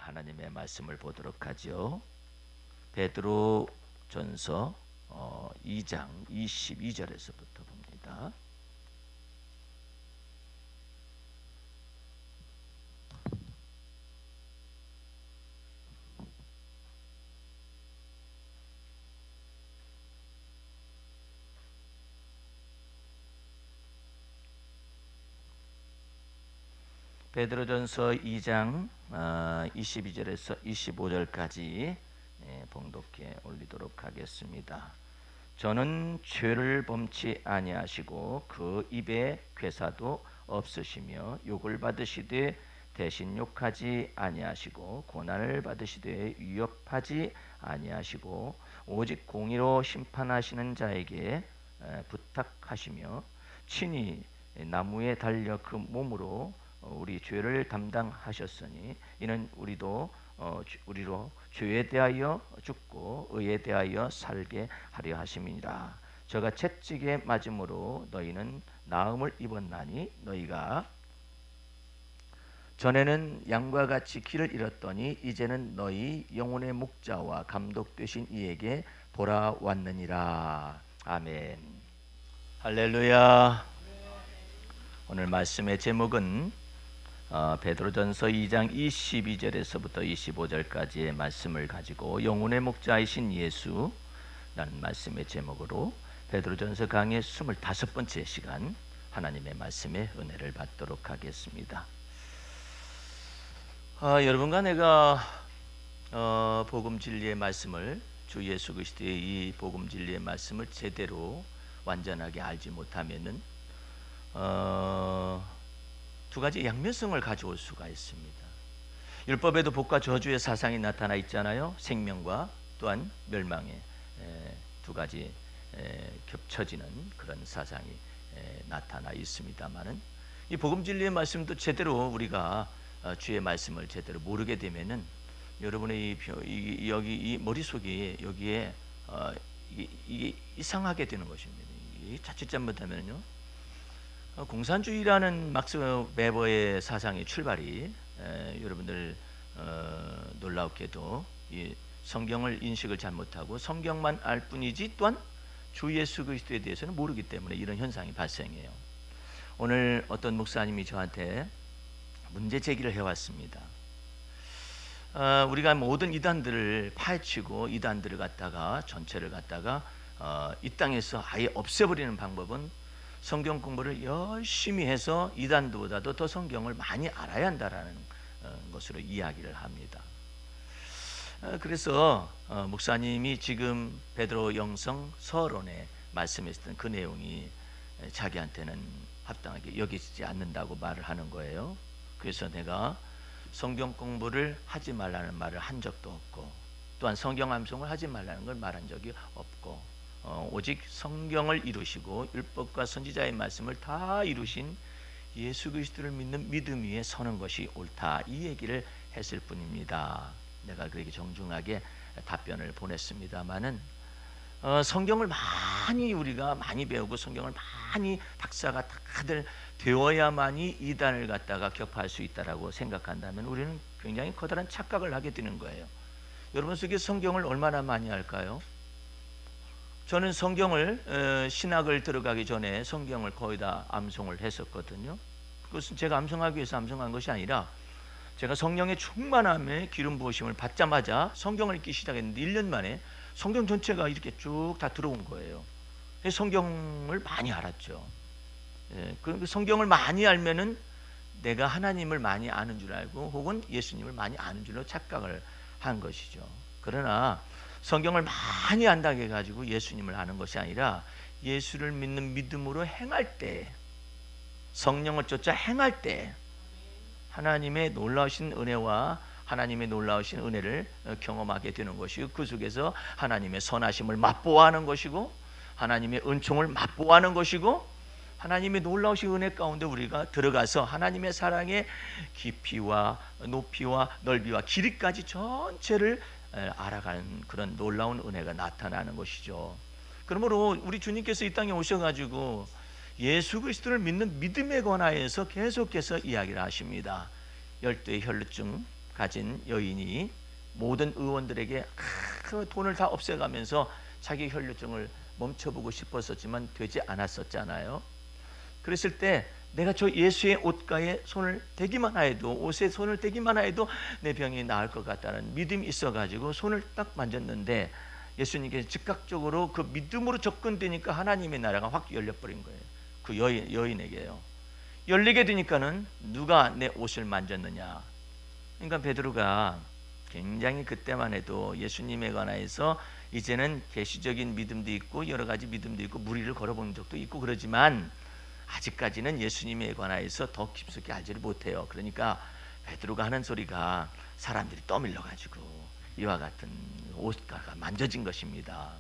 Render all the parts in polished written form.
하나님의 말씀을 보도록 하죠. 베드로 전서 2장 22절에서부터 봅니다. 베드로전서 2장 22절에서 25절까지 봉독해 올리도록 하겠습니다. 저는 죄를 범치 아니하시고 그 입에 괴사도 없으시며 욕을 받으시되 대신 욕하지 아니하시고 고난을 받으시되 위협하지 아니하시고 오직 공의로 심판하시는 자에게 부탁하시며 친히 나무에 달려 그 몸으로 우리 죄를 담당하셨으니 이는 우리로 죄에 대하여 죽고 의에 대하여 살게 하려 하심이니라. 저가 채찍에 맞음으로 너희는 나음을 입었나니 너희가 전에는 양과 같이 길을 잃었더니 이제는 너희 영혼의 목자와 감독 되신 이에게 돌아왔느니라. 아멘. 할렐루야. 오늘 말씀의 제목은 베드로전서 2장 22절에서부터 25절까지의 말씀을 가지고 영혼의 목자이신 예수라는 말씀의 제목으로 베드로전서 강의 25번째 시간 하나님의 말씀의 은혜를 받도록 하겠습니다. 여러분과 내가 복음 진리의 말씀을 주 예수 그리스도의 이 복음 진리의 말씀을 제대로 완전하게 알지 못하면은 두 가지 양면성을 가져올 수가 있습니다. 율법에도 복과 저주의 사상이 나타나 있잖아요. 생명과 또한 멸망의 두 가지 겹쳐지는 그런 사상이 나타나 있습니다만은 이 복음 진리의 말씀도 제대로 우리가 주의 말씀을 제대로 모르게 되면은 여러분의 여기 이 머릿속이 여기에 이게 이상하게 되는 것입니다. 자칫 잘못하면요. 공산주의라는 막스 베버의 사상의 출발이 여러분들 놀랍게도 이 성경을 인식을 잘못하고 성경만 알 뿐이지 또한 주 예수 그리스도에 대해서는 모르기 때문에 이런 현상이 발생해요. 오늘 어떤 목사님이 저한테 문제 제기를 해왔습니다. 우리가 모든 이단들을 파헤치고 이단들을 갖다가 전체를 갖다가 이 땅에서 아예 없애버리는 방법은 성경 공부를 열심히 해서 이단들보다도 더 성경을 많이 알아야 한다라는 것으로 이야기를 합니다. 그래서 목사님이 지금 베드로 영성 서론에 말씀했던 그 내용이 자기한테는 합당하게 여기지 않는다고 말을 하는 거예요. 그래서 내가 성경 공부를 하지 말라는 말을 한 적도 없고 또한 성경 암송을 하지 말라는 걸 말한 적이 없고 오직 성경을 이루시고 율법과 선지자의 말씀을 다 이루신 예수 그리스도를 믿는 믿음 위에 서는 것이 옳다, 이 얘기를 했을 뿐입니다. 내가 그에게 정중하게 답변을 보냈습니다마는 성경을 우리가 많이 배우고 성경을 많이 박사가 다들 되어야만이 이단을 갖다가 격파할 수 있다라고 생각한다면 우리는 굉장히 커다란 착각을 하게 되는 거예요. 여러분 속에 성경을 얼마나 많이 할까요? 저는 성경을 신학을 들어가기 전에 성경을 거의 다 암송을 했었거든요. 그것은 제가 암송하기 위해서 암송한 것이 아니라 제가 성령의 충만함에 기름 부으심을 받자마자 성경을 읽기 시작했는데 1년 만에 성경 전체가 이렇게 쭉 다 들어온 거예요. 성경을 많이 알았죠. 그 성경을 많이 알면은 내가 하나님을 많이 아는 줄 알고 혹은 예수님을 많이 아는 줄로 착각을 한 것이죠. 그러나 성경을 많이 안다고 해가지고 예수님을 아는 것이 아니라 예수를 믿는 믿음으로 행할 때, 성령을 쫓아 행할 때 하나님의 놀라우신 은혜와 하나님의 놀라우신 은혜를 경험하게 되는 것이고 그 속에서 하나님의 선하심을 맛보아하는 것이고 하나님의 은총을 맛보아하는 것이고 하나님의 놀라우신 은혜 가운데 우리가 들어가서 하나님의 사랑의 깊이와 높이와 넓이와 길이까지 전체를 알아가는 그런 놀라운 은혜가 나타나는 것이죠. 그러므로 우리 주님께서 이 땅에 오셔가지고 예수 그리스도를 믿는 믿음에 관하여서 계속해서 이야기를 하십니다. 열대의 혈루증, 가진 여인이 모든 의원들에게 그 돈을 다 없애가면서 자기 혈류증을 멈춰보고 싶었었지만 되지 않았었잖아요. 그랬을 때 내가 저 예수의 옷가에 손을 대기만 해도, 옷에 손을 대기만 해도 내 병이 나을 것 같다는 믿음이 있어가지고 손을 딱 만졌는데 예수님께서 즉각적으로 그 믿음으로 접근되니까 하나님의 나라가 확 열려버린 거예요. 그 여인에게요. 열리게 되니까는 누가 내 옷을 만졌느냐. 그러니까 베드로가 굉장히 그때만 해도 예수님에 관해서 이제는 계시적인 믿음도 있고 여러 가지 믿음도 있고 무리를 걸어본 적도 있고 그러지만 아직까지는 예수님에 관해서 더 깊숙이 알지를 못해요. 그러니까 베드로가 하는 소리가 사람들이 떠밀려 가지고 이와 같은 옷가가 만져진 것입니다.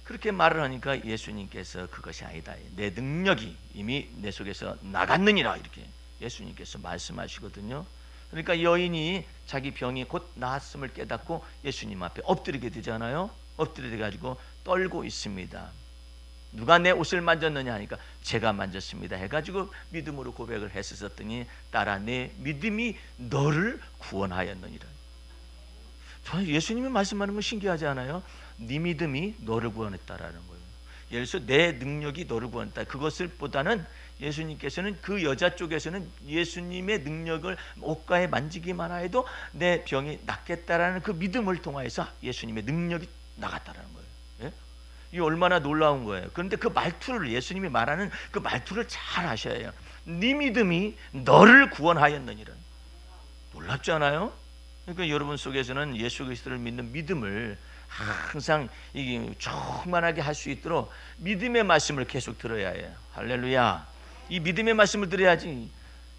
그렇게 말을 하니까 예수님께서 그것이 아니다, 내 능력이 이미 내 속에서 나갔느니라, 이렇게 예수님께서 말씀하시거든요. 그러니까 여인이 자기 병이 곧 나았음을 깨닫고 예수님 앞에 엎드리게 되잖아요. 엎드려 가지고 떨고 있습니다. 누가 내 옷을 만졌느냐 하니까 제가 만졌습니다 해가지고 믿음으로 고백을 했었더니 따라 내 믿음이 너를 구원하였느니라. 저는 예수님이 말씀하는 건 신기하지 않아요? 네 믿음이 너를 구원했다라는 거예요. 예를 들어서 내 능력이 너를 구원했다. 그것을 보다는 예수님께서는 그 여자 쪽에서는 예수님의 능력을 옷가에 만지기만 해도 내 병이 낫겠다라는 그 믿음을 통하여서 예수님의 능력이 나갔다라는 거예요. 예? 이 얼마나 놀라운 거예요. 그런데 그 말투를, 예수님이 말하는 그 말투를 잘 아셔야 해요. 네 믿음이 너를 구원하였느니라. 놀랍지 않아요? 그러니까 여러분 속에서는 예수 그리스도를 믿는 믿음을 항상 이게 충만하게 할 수 있도록 믿음의 말씀을 계속 들어야 해요. 할렐루야. 이 믿음의 말씀을 들어야지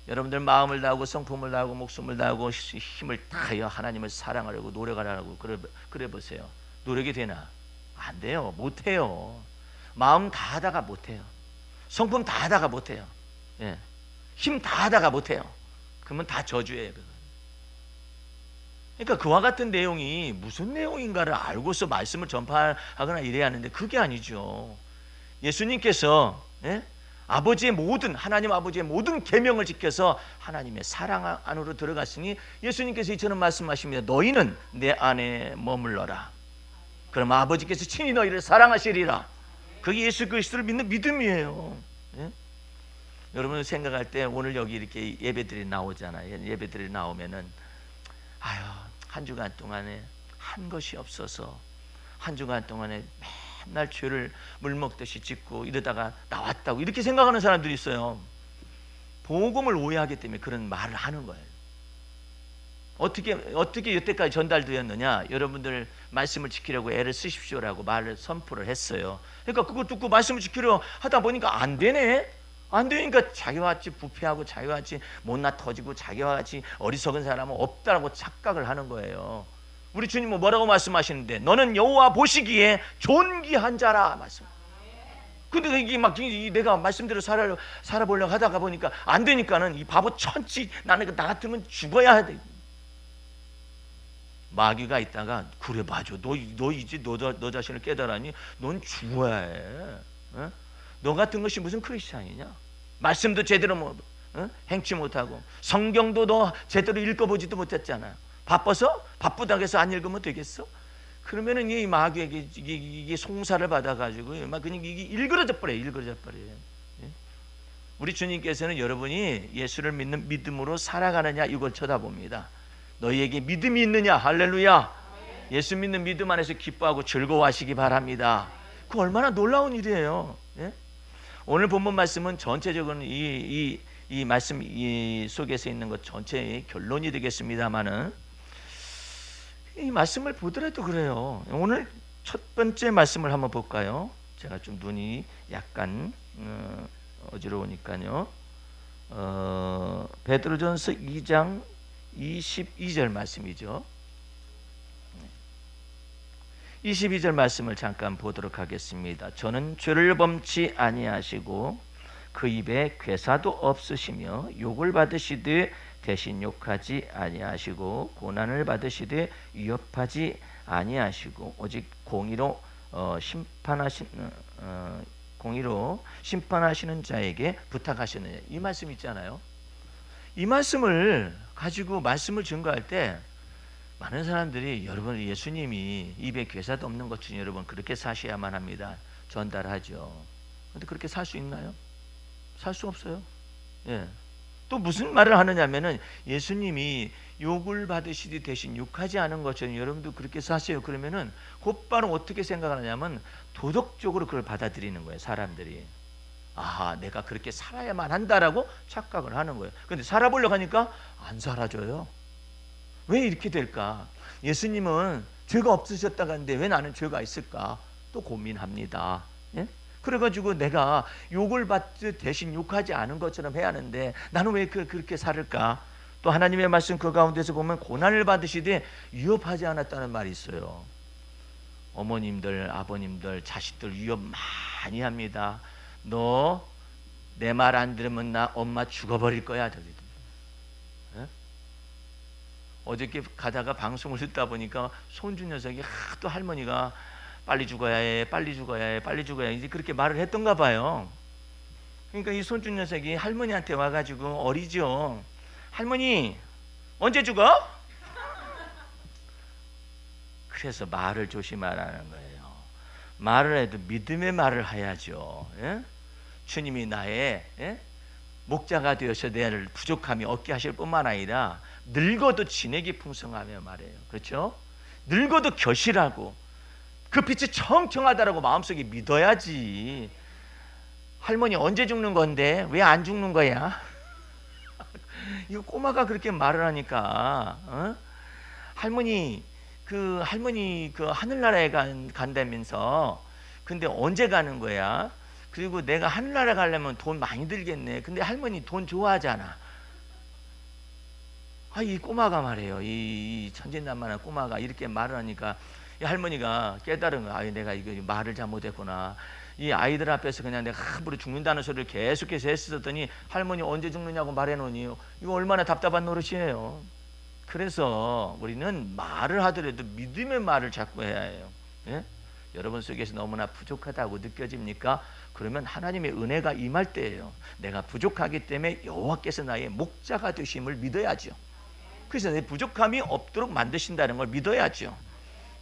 여러분들 마음을 다하고 성품을 다하고 목숨을 다하고 힘을 다하여 하나님을 사랑하려고 노력하려고 그래 보세요. 노력이 되나? 안 돼요. 못 해요. 마음 다 하다가 못 해요. 성품 다 하다가 못 해요. 예. 힘 다 하다가 못 해요. 그러면 다 저주예요. 그러니까 그와 같은 내용이 무슨 내용인가를 알고서 말씀을 전파하거나 이래야 하는데 그게 아니죠. 예수님께서 아버지의 모든, 하나님 아버지의 모든 계명을 지켜서 하나님의 사랑 안으로 들어갔으니 예수님께서 이처럼 말씀하십니다. 너희는 내 안에 머물러라. 그럼 아버지께서 친히 너희를 사랑하시리라. 그게 예수 그리스도를 믿는 믿음이에요. 여러분 생각할 때 오늘 여기 이렇게 예배들이 나오잖아요. 예배들이 나오면은 아유, 한 주간 동안에 한 것이 없어서 한 주간 동안에 맨날 죄를 물먹듯이 짓고 이러다가 나왔다고 이렇게 생각하는 사람들이 있어요. 복음을 오해하기 때문에 그런 말을 하는 거예요. 어떻게 여태까지 전달되었느냐? 여러분들 말씀을 지키려고 애를 쓰십시오라고 말을 선포를 했어요. 그러니까 그거 듣고 말씀을 지키려 하다 보니까 안 되네. 안 되니까 자기와 같이 부패하고 자기와 같이 못나 터지고 자기와 같이 어리석은 사람은 없다라고 착각을 하는 거예요. 우리 주님은 뭐라고 말씀하시는데 너는 여호와 보시기에 존귀한 자라 말씀. 근데 이게 막 내가 말씀대로 살아보려고 하다가 보니까 안 되니까는 이 바보 천치 나는 나 같으면 죽어야 돼. 마귀가 있다가 그래 맞아. 너 이제 너 자신을 깨달았니? 넌 죽어야 해. 너 같은 것이 무슨 크리스찬이냐? 말씀도 제대로 행치 못하고 성경도 너 제대로 읽어보지도 못했잖아. 바쁘다고 해서 안 읽으면 되겠어? 그러면은 이 마귀에게 이게 송사를 받아가지고 막 그냥 이게 일그러져 버려요. 우리 주님께서는 여러분이 예수를 믿는 믿음으로 살아가느냐 이걸 쳐다봅니다. 너희에게 믿음이 있느냐? 할렐루야. 예수 믿는 믿음 안에서 기뻐하고 즐거워하시기 바랍니다. 그 얼마나 놀라운 일이에요. 예? 오늘 본문 말씀은 전체적으로 이 말씀 속에서 있는 것 전체의 결론이 되겠습니다만은 이 말씀을 보더라도 그래요. 오늘 첫 번째 말씀을 한번 볼까요? 제가 좀 눈이 약간 어지러우니까요. 베드로전서 2장 22절 말씀이죠. 22절 말씀을 잠깐 보도록 하겠습니다. 저는 죄를 범치 아니하시고 그 입에 괴사도 없으시며 욕을 받으시되 대신 욕하지 아니하시고 고난을 받으시되 위협하지 아니하시고 오직 공의로 심판하시는 자에게 부탁하시느냐. 이 말씀 있잖아요. 이 말씀을 가지고 말씀을 증거할 때 많은 사람들이 여러분 예수님이 입에 괴사도 없는 것처럼 여러분 그렇게 사셔야만 합니다. 전달하죠. 근데 그렇게 살 수 있나요? 살 수 없어요. 예. 또 무슨 말을 하느냐면은 예수님이 욕을 받으시되 대신 욕하지 않은 것처럼 여러분도 그렇게 사세요. 그러면은 곧바로 어떻게 생각하느냐면 도덕적으로 그걸 받아들이는 거예요. 사람들이. 아하, 내가 그렇게 살아야만 한다라고 착각을 하는 거예요. 근데 살아보려고 하니까 안 살아져요. 왜 이렇게 될까? 예수님은 죄가 없으셨다고 하는데 왜 나는 죄가 있을까? 또 고민합니다. 예? 그래가지고 내가 욕을 받듯 대신 욕하지 않은 것처럼 해야 하는데 나는 왜 그렇게 살을까? 또 하나님의 말씀 그 가운데서 보면 고난을 받으시되 위협하지 않았다는 말이 있어요. 어머님들, 아버님들, 자식들 위협 많이 합니다. 너 내 말 안 들으면 나 엄마 죽어버릴 거야. 예? 어저께 가다가 방송을 듣다 보니까 손주 녀석이 또 할머니가 빨리 죽어야 해, 빨리 죽어야 해, 빨리 죽어야 해 이제 그렇게 말을 했던가 봐요. 그러니까 이 손주 녀석이 할머니한테 와가지고 어리죠. 할머니 언제 죽어? 그래서 말을 조심하라는 거예요. 말을 해도 믿음의 말을 해야죠. 예? 주님이 나의 목자가 되어서 내를 부족함이 없게 하실 뿐만 아니라 늙어도 진액이 풍성하며 말해요. 그렇죠? 늙어도 결실하고 그 빛이 청청하다라고 마음속에 믿어야지. 할머니 언제 죽는 건데 왜 안 죽는 거야? 이거 꼬마가 그렇게 말을 하니까 할머니 그 하늘나라에 간다면서 근데 언제 가는 거야? 그리고 내가 하늘나라 가려면 돈 많이 들겠네. 근데 할머니 돈 좋아하잖아. 이 꼬마가 말해요. 이 천진난만한 꼬마가 이렇게 말을 하니까 이 할머니가 깨달은 거야. 내가 이거 말을 잘못했구나. 이 아이들 앞에서 그냥 내가 함부로 죽는다는 소리를 계속해서 했었더니 할머니 언제 죽느냐고 말해놓으니 이거 얼마나 답답한 노릇이에요. 그래서 우리는 말을 하더라도 믿음의 말을 자꾸 해야 해요. 예? 여러분 속에서 너무나 부족하다고 느껴집니까? 그러면 하나님의 은혜가 임할 때예요. 내가 부족하기 때문에 여호와께서 나의 목자가 되심을 믿어야죠. 그래서 내 부족함이 없도록 만드신다는 걸 믿어야죠.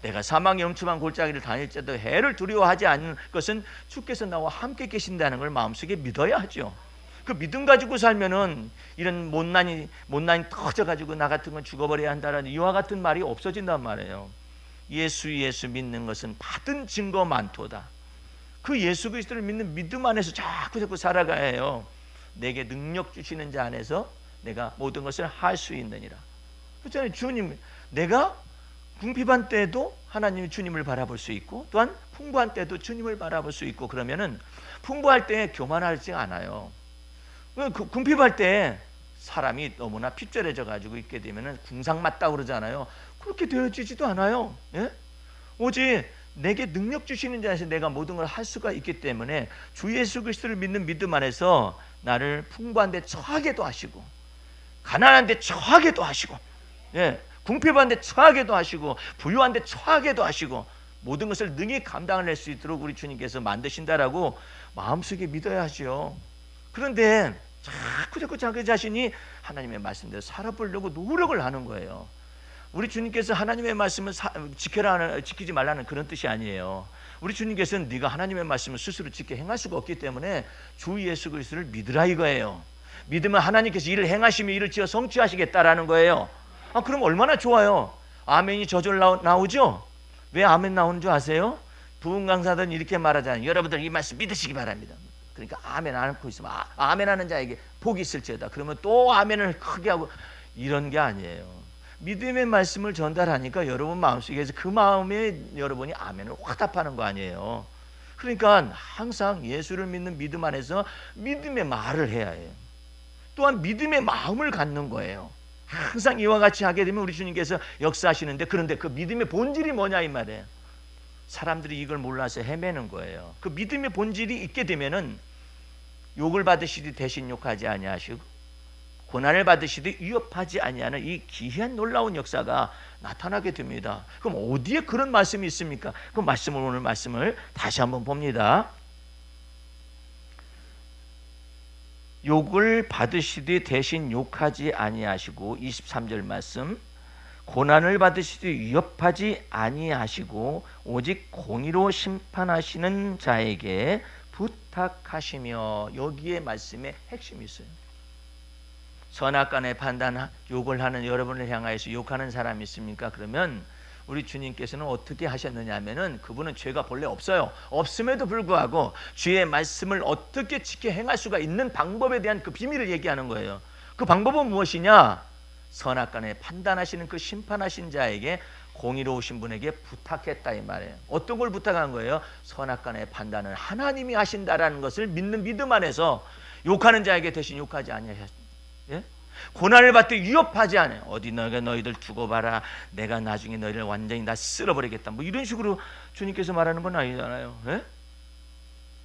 내가 사망의 음침한 골짜기를 다닐 때도 해를 두려워하지 않는 것은 주께서 나와 함께 계신다는 걸 마음속에 믿어야 하죠. 그 믿음 가지고 살면은 이런 못난이 터져가지고 나 같은 건 죽어버려야 한다라는 이와 같은 말이 없어진단 말이에요. 예수 믿는 것은 받은 증거 많도다. 그 예수 그리스도를 믿는 믿음 안에서 자꾸 살아가야 해요. 내게 능력 주시는 자 안에서 내가 모든 것을 할 수 있느니라. 그렇잖아요. 주님, 내가 궁핍한 때도 하나님 주님을 바라볼 수 있고 또한 풍부한 때도 주님을 바라볼 수 있고 그러면은 풍부할 때 교만하지 않아요. 궁핍할 때 사람이 너무나 핍절해져 가지고 있게 되면은 궁상 맞다 그러잖아요. 그렇게 되어지지도 않아요. 예? 오직 내게 능력 주시는 자에서 내가 모든 걸 할 수가 있기 때문에 주 예수 그리스도를 믿는 믿음 안에서 나를 풍부한 데 처하게도 하시고 가난한 데 처하게도 하시고 궁핍한 데 처하게도 하시고 부유한 데 처하게도 하시고 모든 것을 능히 감당을 할 수 있도록 우리 주님께서 만드신다라고 마음속에 믿어야 하죠. 그런데 자꾸 자기 자신이 하나님의 말씀대로 살아보려고 노력을 하는 거예요. 우리 주님께서 하나님의 말씀을 지키지 말라는 그런 뜻이 아니에요. 우리 주님께서는 네가 하나님의 말씀을 스스로 지켜 행할 수가 없기 때문에 주 예수 그리스도를 믿으라 이거예요. 믿으면 하나님께서 일을 행하시며 일을 지어 성취하시겠다라는 거예요. 그럼 얼마나 좋아요. 아멘이 저절로 나오죠. 왜 아멘 나오는 줄 아세요? 부흥 강사들은 이렇게 말하잖아요. 여러분들 이 말씀 믿으시기 바랍니다. 그러니까 아멘 안 하고 있으면 아멘 하는 자에게 복이 있을지어다. 그러면 또 아멘을 크게 하고 이런 게 아니에요. 믿음의 말씀을 전달하니까 여러분 마음속에서 그 마음에 여러분이 아멘을 화답하는 거 아니에요. 그러니까 항상 예수를 믿는 믿음 안에서 믿음의 말을 해야 해요. 또한 믿음의 마음을 갖는 거예요. 항상 이와 같이 하게 되면 우리 주님께서 역사하시는데 그런데 그 믿음의 본질이 뭐냐 이 말이에요. 사람들이 이걸 몰라서 헤매는 거예요. 그 믿음의 본질이 있게 되면은 욕을 받으시되 대신 욕하지 아니하시고 고난을 받으시되 위협하지 아니하는 이 기이한 놀라운 역사가 나타나게 됩니다. 그럼 어디에 그런 말씀이 있습니까? 그 말씀을 오늘 말씀을 다시 한번 봅니다. 욕을 받으시되 대신 욕하지 아니하시고 23절 말씀 고난을 받으시되 위협하지 아니하시고 오직 공의로 심판하시는 자에게 부탁하시며 여기에 말씀에 핵심이 있어요. 선악간의 판단 욕을 하는 여러분을 향하여서 욕하는 사람이 있습니까? 그러면 우리 주님께서는 어떻게 하셨느냐 하면은 그분은 죄가 본래 없어요. 없음에도 불구하고 주의 말씀을 어떻게 지켜 행할 수가 있는 방법에 대한 그 비밀을 얘기하는 거예요. 그 방법은 무엇이냐? 선악간에 판단하시는 그 심판하신 자에게 공의로우신 분에게 부탁했다 이 말이에요. 어떤 걸 부탁한 거예요? 선악간의 판단은 하나님이 하신다라는 것을 믿는 믿음 안에서 욕하는 자에게 대신 욕하지 아니하셨. 예? 고난을 받되 위협하지 않아요. 어디 너가 너희들 두고 봐라. 내가 나중에 너희를 완전히 다 쓸어버리겠다. 뭐 이런 식으로 주님께서 말하는 건 아니잖아요. 예?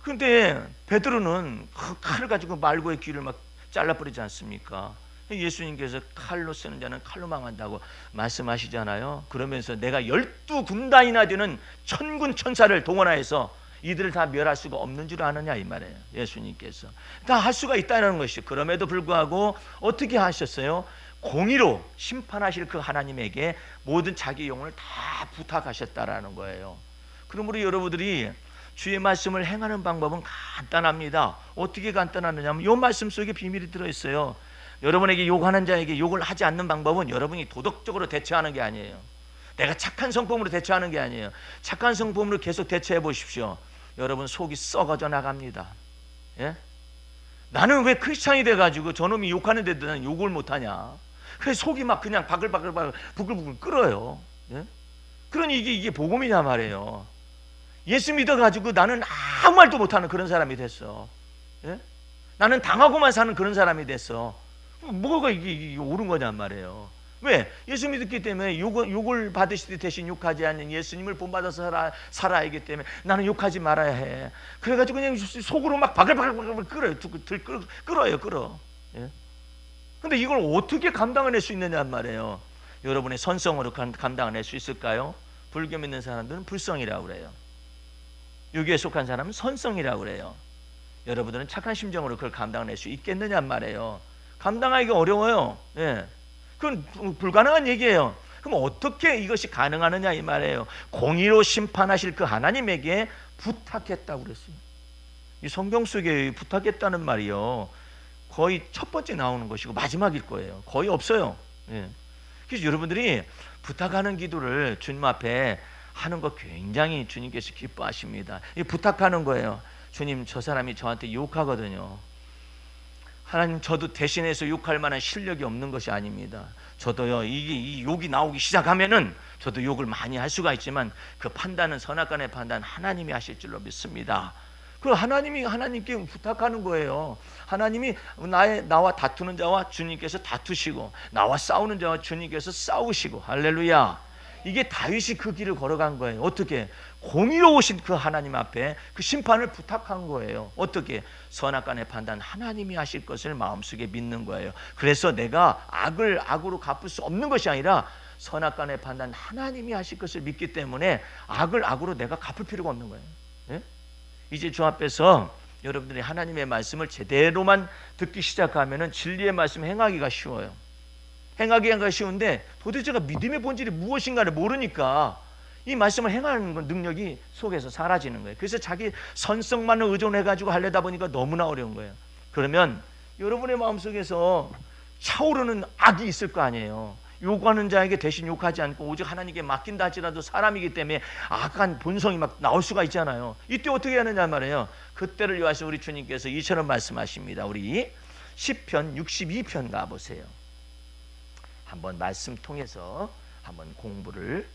근데 베드로는 그 칼을 가지고 말고의 귀를 막 잘라버리지 않습니까? 예수님께서 칼로 쓰는 자는 칼로 망한다고 말씀하시잖아요. 그러면서 내가 12군단이나 되는 천군 천사를 동원하여서 이들을 다 멸할 수가 없는 줄 아느냐 이 말이에요. 예수님께서 다 할 수가 있다는 것이죠. 그럼에도 불구하고 어떻게 하셨어요? 공의로 심판하실 그 하나님에게 모든 자기 영혼을 다 부탁하셨다라는 거예요. 그러므로 여러분들이 주의 말씀을 행하는 방법은 간단합니다. 어떻게 간단하느냐 하면 이 말씀 속에 비밀이 들어있어요. 여러분에게 욕하는 자에게 욕을 하지 않는 방법은 여러분이 도덕적으로 대처하는 게 아니에요. 내가 착한 성품으로 대처하는 게 아니에요. 착한 성품으로 계속 대처해 보십시오. 여러분 속이 썩어져 나갑니다. 예? 나는 왜 크리스찬이 돼가지고 저놈이 욕하는데도 나는 욕을 못하냐? 그래서 속이 막 그냥 바글바글 부글부글 끓어요. 예? 그러니 이게 복음이냐 말이에요. 예수 믿어가지고 나는 아무 말도 못하는 그런 사람이 됐어. 예? 나는 당하고만 사는 그런 사람이 됐어. 뭐가 이게 옳은 거냔 말이에요. 왜? 예수 믿었기 때문에 욕을 받으시되 대신 욕하지 않는 예수님을 본받아서 살아야기 때문에 나는 욕하지 말아야 해. 그래가지고 그냥 속으로 막 바글바글 끓어요. 끓어. 예? 근데 이걸 어떻게 감당해낼 수 있느냐 말이에요. 여러분의 선성으로 감당해낼 수 있을까요? 불교 믿는 사람들은 불성이라고 그래요. 유교에 속한 사람은 선성이라고 그래요. 여러분들은 착한 심정으로 그걸 감당해낼 수 있겠느냐 말이에요. 감당하기가 어려워요. 예. 그건 불가능한 얘기예요. 그럼 어떻게 이것이 가능하느냐 이 말이에요. 공의로 심판하실 그 하나님에게 부탁했다고 그랬어요. 이 성경 속에 부탁했다는 말이요. 거의 첫 번째 나오는 것이고 마지막일 거예요. 거의 없어요. 예. 그래서 여러분들이 부탁하는 기도를 주님 앞에 하는 거 굉장히 주님께서 기뻐하십니다. 이 부탁하는 거예요. 주님, 저 사람이 저한테 욕하거든요. 하나님, 저도 대신해서 욕할 만한 실력이 없는 것이 아닙니다. 저도요, 이 욕이 나오기 시작하면은 저도 욕을 많이 할 수가 있지만 그 판단은 선악간의 판단 하나님이 하실 줄로 믿습니다. 그 하나님께 부탁하는 거예요. 하나님이 나와 다투는 자와 주님께서 다투시고 나와 싸우는 자와 주님께서 싸우시고 할렐루야. 이게 다윗이 그 길을 걸어간 거예요. 어떻게? 공의로우신 그 하나님 앞에 그 심판을 부탁한 거예요. 어떻게? 선악간의 판단 하나님이 하실 것을 마음속에 믿는 거예요. 그래서 내가 악을 악으로 갚을 수 없는 것이 아니라 선악간의 판단 하나님이 하실 것을 믿기 때문에 악을 악으로 내가 갚을 필요가 없는 거예요. 예? 이제 주 앞에서 여러분들이 하나님의 말씀을 제대로만 듣기 시작하면은 진리의 말씀 행하기가 쉬워요. 행하기가 쉬운데 도대체가 믿음의 본질이 무엇인가를 모르니까 이 말씀을 행하는 능력이 속에서 사라지는 거예요. 그래서 자기 선성만을 의존해가지고 하려다 보니까 너무나 어려운 거예요. 그러면 여러분의 마음속에서 차오르는 악이 있을 거 아니에요. 욕하는 자에게 대신 욕하지 않고 오직 하나님께 맡긴다 할지라도 사람이기 때문에 악한 본성이 막 나올 수가 있잖아요. 이때 어떻게 하느냐 말이에요. 그때를 위하여 우리 주님께서 이처럼 말씀하십니다. 우리 시편 62편 가보세요. 한번 말씀 통해서 한번 공부를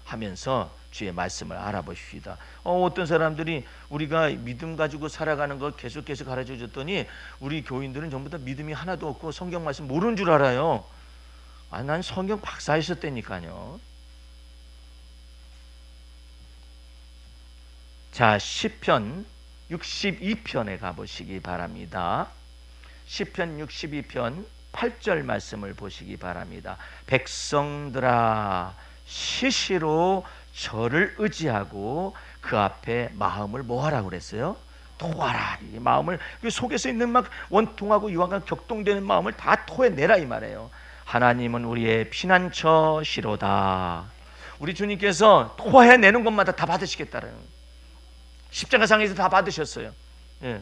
하면서 주의 말씀을 알아보십시다. 어떤 사람들이 우리가 믿음 가지고 살아가는 거 계속 가르쳐 줬더니 우리 교인들은 전부 다 믿음이 하나도 없고 성경 말씀 모르는 줄 알아요. 난 성경 박사했었다니까요. 자, 시편 62편에 가보시기 바랍니다. 시편 62편 8절 말씀을 보시기 바랍니다. 백성들아 시시로 저를 의지하고 그 앞에 마음을 뭐하라고 그랬어요? 토하라. 이 마음을, 그 속에서 있는 막 원통하고 이와 격동되는 마음을 다 토해내라 이 말이에요. 하나님은 우리의 피난처시로다. 우리 주님께서 토해내는 것마다 다 받으시겠다는, 십자가상에서 다 받으셨어요. 예.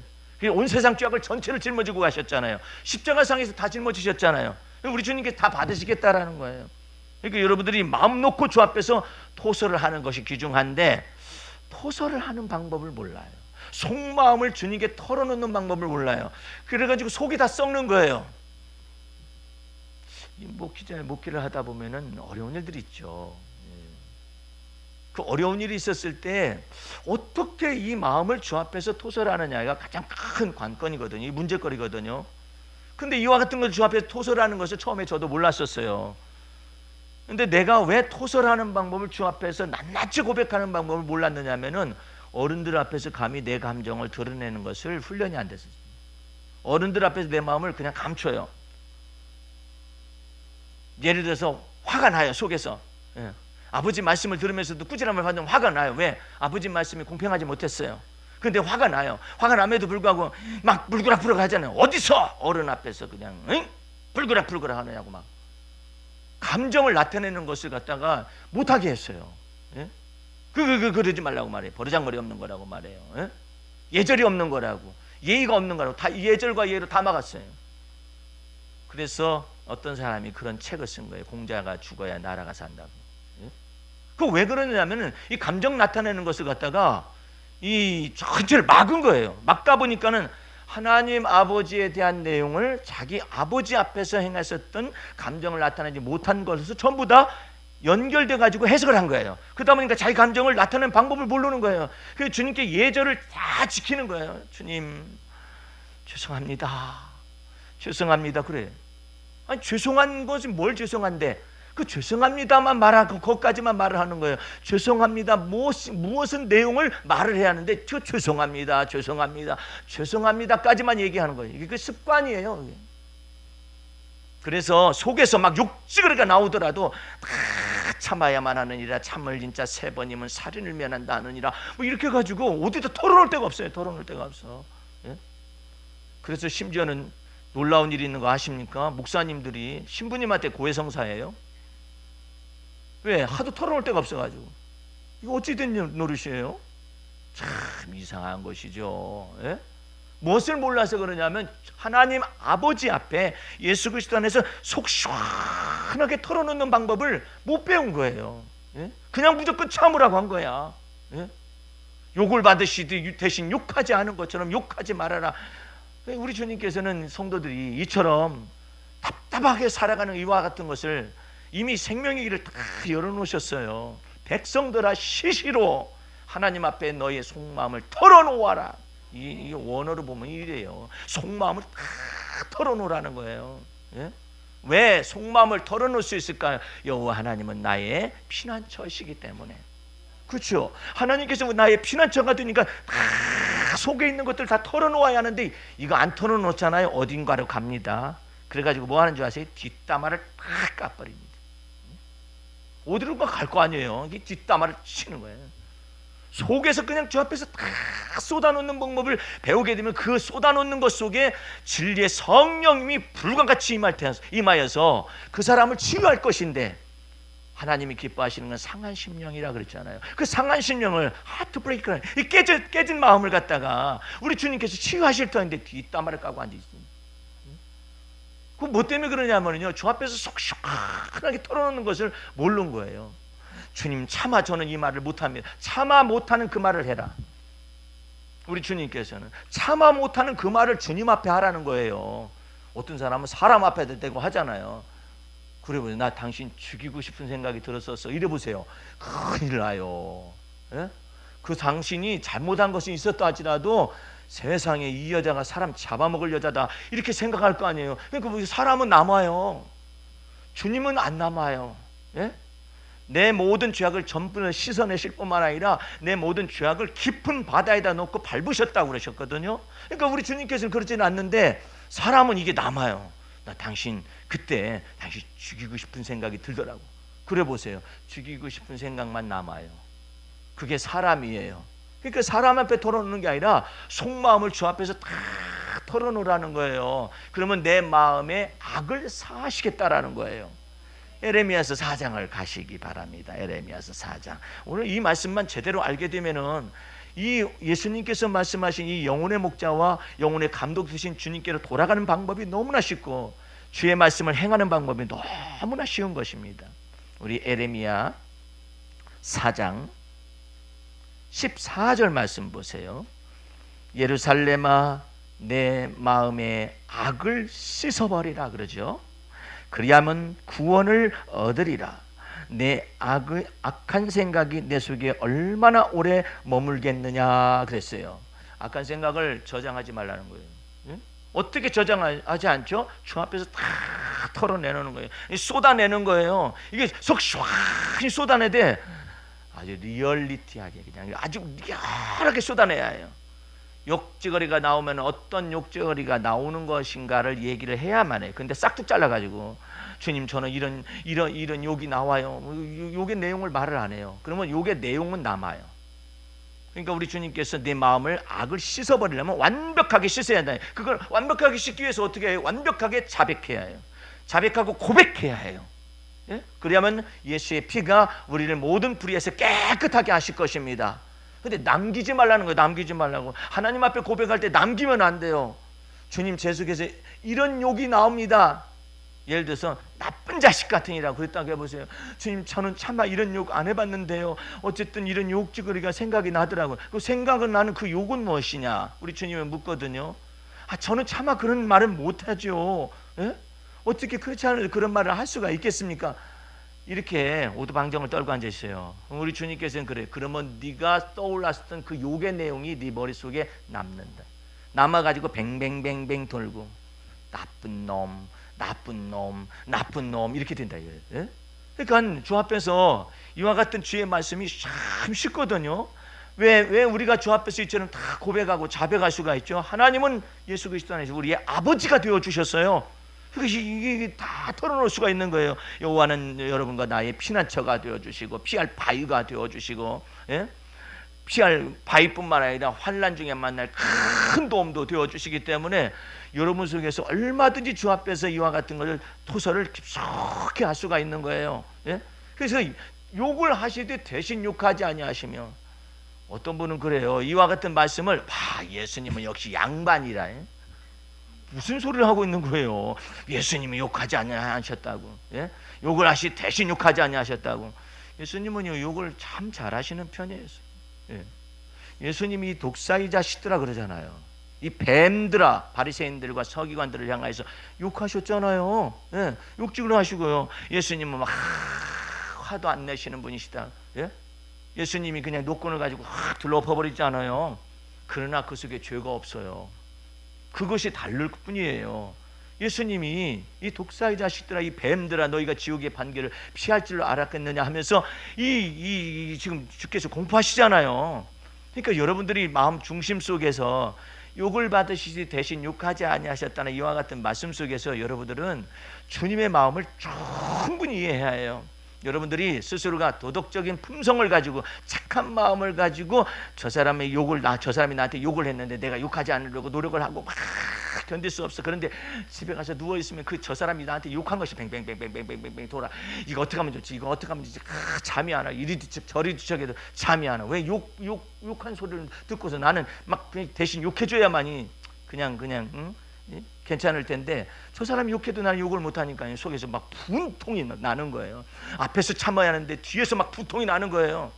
온 세상 죄악을 전체를 짊어지고 가셨잖아요. 십자가상에서 다 짊어지셨잖아요. 우리 주님께 다 받으시겠다라는 거예요. 그러니까 여러분들이 마음 놓고 주 앞에서 토설을 하는 것이 귀중한데, 토설을 하는 방법을 몰라요. 속마음을 주님께 털어놓는 방법을 몰라요. 그래가지고 속이 다 썩는 거예요. 목기를 하다 보면은 어려운 일들이 있죠. 그 어려운 일이 있었을 때 어떻게 이 마음을 주 앞에서 토설하느냐가 가장 큰 관건이거든요. 이 문제거리거든요. 근데 이와 같은 걸 주 앞에서 토설하는 것을 처음에 저도 몰랐었어요. 근데 내가 왜 토설하는 방법을 주 앞에서 낱낱이 고백하는 방법을 몰랐느냐면은 어른들 앞에서 감히 내 감정을 드러내는 것을 훈련이 안 됐어요. 어른들 앞에서 내 마음을 그냥 감춰요. 예를 들어서 화가 나요, 속에서. 예. 아버지 말씀을 들으면서도 꾸지람을 받으면 화가 나요. 왜? 아버지 말씀이 공평하지 못했어요. 근데 화가 나요. 화가 남에도 불구하고 막 불그락불그락 하잖아요. 어디서 어른 앞에서 그냥 불그락불그락 하느냐고 막 감정을 나타내는 것을 갖다가 못하게 했어요. 예? 그러지 말라고 말해요. 버르장머리 없는 거라고 말해요. 예? 예절이 없는 거라고, 예의가 없는 거라고, 다 예절과 예의로 다 막았어요. 그래서 어떤 사람이 그런 책을 쓴 거예요. 공자가 죽어야 나라가 산다고. 예? 그 왜 그러냐면은 이 감정 나타내는 것을 갖다가 이 전체를 막은 거예요. 막다 보니까는 하나님 아버지에 대한 내용을 자기 아버지 앞에서 행하셨던 감정을 나타내지 못한 것에서 전부 다 연결돼 가지고 해석을 한 거예요. 그러다 보니까 자기 감정을 나타내는 방법을 모르는 거예요. 그래서 주님께 예절을 다 지키는 거예요. 주님 죄송합니다. 죄송합니다. 그래. 아니 죄송한 것이 뭘 죄송한데, 그 죄송합니다만 말하고 그것까지만 말을 하는 거예요. 죄송합니다. 무엇은 내용을 말을 해야 하는데 저 죄송합니다. 죄송합니다까지만 얘기하는 거예요. 이게 그 습관이에요. 그래서 속에서 막 욕지거리가 나오더라도 다 참아야만 하느니라. 참을 진짜 3번이면 살인을 면한다 하느니라. 뭐 이렇게 가지고 어디다 털어놓을 데가 없어요. 털어놓을 데가 없어. 예? 그래서 심지어는 놀라운 일이 있는 거 아십니까? 목사님들이 신부님한테 고해성사예요. 왜? 하도 털어놓을 데가 없어가지고. 이거 어찌 된 노릇이에요? 참 이상한 것이죠. 예? 무엇을 몰라서 그러냐면 하나님 아버지 앞에 예수 그리스도 안에서 속 시원하게 털어놓는 방법을 못 배운 거예요. 예? 그냥 무조건 참으라고 한 거야. 예? 욕을 받으시되 대신 욕하지 않은 것처럼 욕하지 말아라. 우리 주님께서는 성도들이 이처럼 답답하게 살아가는 이와 같은 것을 이미 생명의 길을 다 열어놓으셨어요. 백성들아 시시로 하나님 앞에 너의 속마음을 털어놓아라. 이 원어로 보면 이래요. 속마음을 다 털어놓으라는 거예요. 예? 왜 속마음을 털어놓을 수 있을까요? 여호와 하나님은 나의 피난처시기 때문에. 그렇죠. 하나님께서 나의 피난처가 되니까 다 속에 있는 것들 다 털어놓아야 하는데 이거 안 털어놓잖아요. 어딘가로 갑니다. 그래가지고 뭐 하는 줄 아세요? 뒷담화를 팍 까버립니다. 어디론가 갈 거 아니에요. 이게 뒷담화를 치는 거예요. 속에서 그냥 주 앞에서 다 쏟아놓는 방법을 배우게 되면 그 쏟아놓는 것 속에 진리의 성령님이 불같이 임하여서 그 사람을 치유할 것인데, 하나님이 기뻐하시는 건 상한 심령이라 그랬잖아요. 그 상한 심령을 하트 브레이크를, 이 깨진 마음을 갖다가 우리 주님께서 치유하실 터인데 뒷담화를 까고 앉아있습니다. 그 뭐 때문에 그러냐면요, 주 앞에서 속 시원하게 털어놓는 것을 모르는 거예요. 주님 차마 저는 이 말을 못합니다. 차마 못하는 그 말을 해라. 우리 주님께서는 차마 못하는 그 말을 주님 앞에 하라는 거예요. 어떤 사람은 사람 앞에 대고 하잖아요. 그래 보세요. 나 당신 죽이고 싶은 생각이 들었었어. 이래 보세요. 큰일 나요. 예? 그 당신이 잘못한 것이 있었다 할지라도 세상에 이 여자가 사람 잡아먹을 여자다 이렇게 생각할 거 아니에요. 그러니까 사람은 남아요. 주님은 안 남아요. 예? 내 모든 죄악을 전부 씻어내실 뿐만 아니라 내 모든 죄악을 깊은 바다에다 놓고 밟으셨다고 그러셨거든요. 그러니까 우리 주님께서는 그러지는 않는데 사람은 이게 남아요. 나 당신 그때 당신 죽이고 싶은 생각이 들더라고. 그래 보세요. 죽이고 싶은 생각만 남아요. 그게 사람이에요. 그러니까 사람 앞에 털어놓는 게 아니라 속마음을 주 앞에서 다 털어놓으라는 거예요. 그러면 내 마음에 악을 사하시겠다라는 거예요. 에레미야서 4장을 가시기 바랍니다. 에레미야서 4장. 오늘 이 말씀만 제대로 알게 되면은 이 예수님께서 말씀하신 이 영혼의 목자와 영혼의 감독 되신 주님께로 돌아가는 방법이 너무나 쉽고 주의 말씀을 행하는 방법이 너무나 쉬운 것입니다. 우리 에레미야 4장 14절 말씀 보세요. 예루살렘아 내 마음의 악을 씻어버리라 그러죠. 그리하면 구원을 얻으리라. 내 악한 생각이 내 속에 얼마나 오래 머물겠느냐 그랬어요. 악한 생각을 저장하지 말라는 거예요. 응? 어떻게 저장하지 않죠? 주 앞에서 다 털어내는 거예요. 쏟아내는 거예요. 이게 속 시원히 쏟아내되 아주 리얼리티하게 그냥 아주 리얼하게 쏟아내야 해요. 욕지거리가 나오면 어떤 욕지거리가 나오는 것인가를 얘기를 해야만 해요. 근데 싹둑 잘라가지고 주님 저는 이런 욕이 나와요. 욕의 내용을 말을 안 해요. 그러면 욕의 내용은 남아요. 그러니까 우리 주님께서 내 마음을 악을 씻어버리려면 완벽하게 씻어야 한다. 그걸 완벽하게 씻기 위해서 어떻게 해요? 완벽하게 자백해야 해요. 자백하고 고백해야 해요. 예? 그러면 예수의 피가 우리를 모든 불의에서 깨끗하게 하실 것입니다. 근데 남기지 말라는 거예요. 남기지 말라고. 하나님 앞에 고백할 때 남기면 안 돼요. 주님 제 속에서 이런 욕이 나옵니다. 예를 들어서 나쁜 자식 같으니라고 그랬다고 해보세요. 주님 저는 차마 이런 욕 안 해봤는데요. 어쨌든 이런 욕지거리가 생각이 나더라고요. 그 생각은 나는 그 욕은 무엇이냐 우리 주님은 묻거든요. 저는 차마 그런 말은 못하죠. 예? 어떻게 그렇지 않은 그런 말을 할 수가 있겠습니까? 이렇게 오두방정을 떨고 앉아 있어요. 우리 주님께서는 그래요. 그러면 네가 떠올랐던 그 욕의 내용이 네 머릿속에 남는다. 남아가지고 뱅뱅뱅뱅 돌고 나쁜 놈, 나쁜 놈, 나쁜 놈 이렇게 된다 이거예요. 예? 그러니까 주 앞에서 이와 같은 주의 말씀이 참 쉽거든요. 왜 우리가 주 앞에서 이처럼 다 고백하고 자백할 수가 있죠? 하나님은 예수 그리스도 안에서 우리의 아버지가 되어 주셨어요. 이게 다 털어놓을 수가 있는 거예요. 여호와는 여러분과 나의 피난처가 되어주시고 피할 바위가 되어주시고 예? 피할 바위뿐만 아니라 환난 중에 만날 큰 도움도 되어주시기 때문에 여러분 속에서 얼마든지 주 앞에서 이와 같은 것을 토설을 깊숙이 할 수가 있는 거예요. 예? 그래서 욕을 하시되 대신 욕하지 아니하시며 어떤 분은 그래요. 이와 같은 말씀을 예수님은 역시 양반이라 무슨 소리를 하고 있는 거예요. 예수님이 욕하지 아니하셨다고. 예? 욕을 하시 대신 욕하지 아니하셨다고. 예수님은요 욕을 참 잘하시는 편이에요. 예. 예수님이 독사의 자식들아 그러잖아요. 이 뱀들아 바리새인들과 서기관들을 향하여서 욕하셨잖아요. 예. 욕직을 하시고요. 예수님은 막 화도 안 내시는 분이시다. 예? 예수님이 그냥 노끈을 가지고 확 둘러엎어버리잖아요. 그러나 그 속에 죄가 없어요. 그것이 다를 뿐이에요. 예수님이 이 독사의 자식들아 이 뱀들아 너희가 지옥의 판결을 피할 줄 알았겠느냐 하면서 지금 주께서 공포하시잖아요. 그러니까 여러분들이 마음 중심 속에서 욕을 받으시지 대신 욕하지 아니하셨다는 이와 같은 말씀 속에서 여러분들은 주님의 마음을 충분히 이해해야 해요. 여러분들이 스스로가 도덕적인 품성을 가지고 착한 마음을 가지고 저 사람이 나한테 욕을 했는데 내가 욕하지 않으려고 노력을 하고 막 견딜 수 없어. 그런데 집에 가서 누워 있으면 그 사람이 나한테 욕한 것이 뱅뱅뱅뱅뱅뱅뱅 돌아. 이거 어떻게 하면 좋지? 이거 어떻게 하면 좋지? 잠이 안 와. 이리 뒤척 저리 뒤척해도 잠이 안 와. 왜 욕한 소리를 듣고서 나는 막 대신 욕해줘야만이 그냥 응? 괜찮을 텐데 저 사람이 욕해도 나는 욕을 못하니까 속에서 막 분통이 나는 거예요. 앞에서 참아야 하는데 뒤에서 막 분통이 나는 거예요.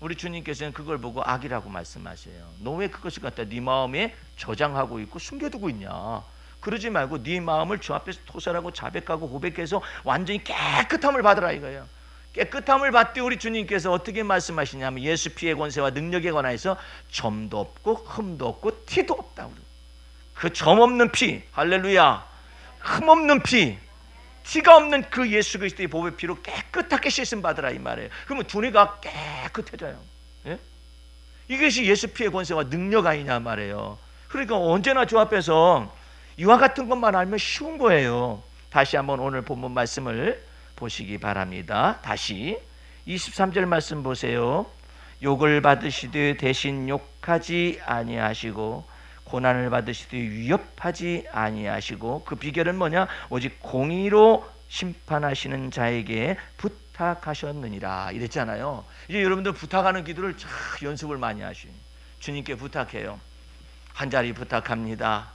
우리 주님께서는 그걸 보고 악이라고 말씀하세요. 너 왜 그것을 갖다 네 마음에 저장하고 있고 숨겨두고 있냐. 그러지 말고 네 마음을 주 앞에서 토설하고 자백하고 고백해서 완전히 깨끗함을 받으라 이거예요. 깨끗함을 받되 우리 주님께서 어떻게 말씀하시냐면 예수 피의 권세와 능력에 관하여서 점도 없고 흠도 없고 티도 없다고. 그 점 없는 피, 할렐루야, 흠 없는 피, 티가 없는 그 예수 그리스도의 보혈 피로 깨끗하게 씻음 받으라 이 말이에요. 그러면 두뇌가 깨끗해져요. 예? 이것이 예수 피의 권세와 능력 아니냐 말이에요. 그러니까 언제나 주 앞에서 이와 같은 것만 알면 쉬운 거예요. 다시 한번 오늘 본문 말씀을 보시기 바랍니다. 다시 23절 말씀 보세요. 욕을 받으시되 대신 욕하지 아니하시고 고난을 받으시되 위협하지 아니하시고 그 비결은 뭐냐? 오직 공의로 심판하시는 자에게 부탁하셨느니라 이랬잖아요. 이제 여러분들 부탁하는 기도를 참 연습을 많이 하시요. 주님께 부탁해요. 한 자리 부탁합니다.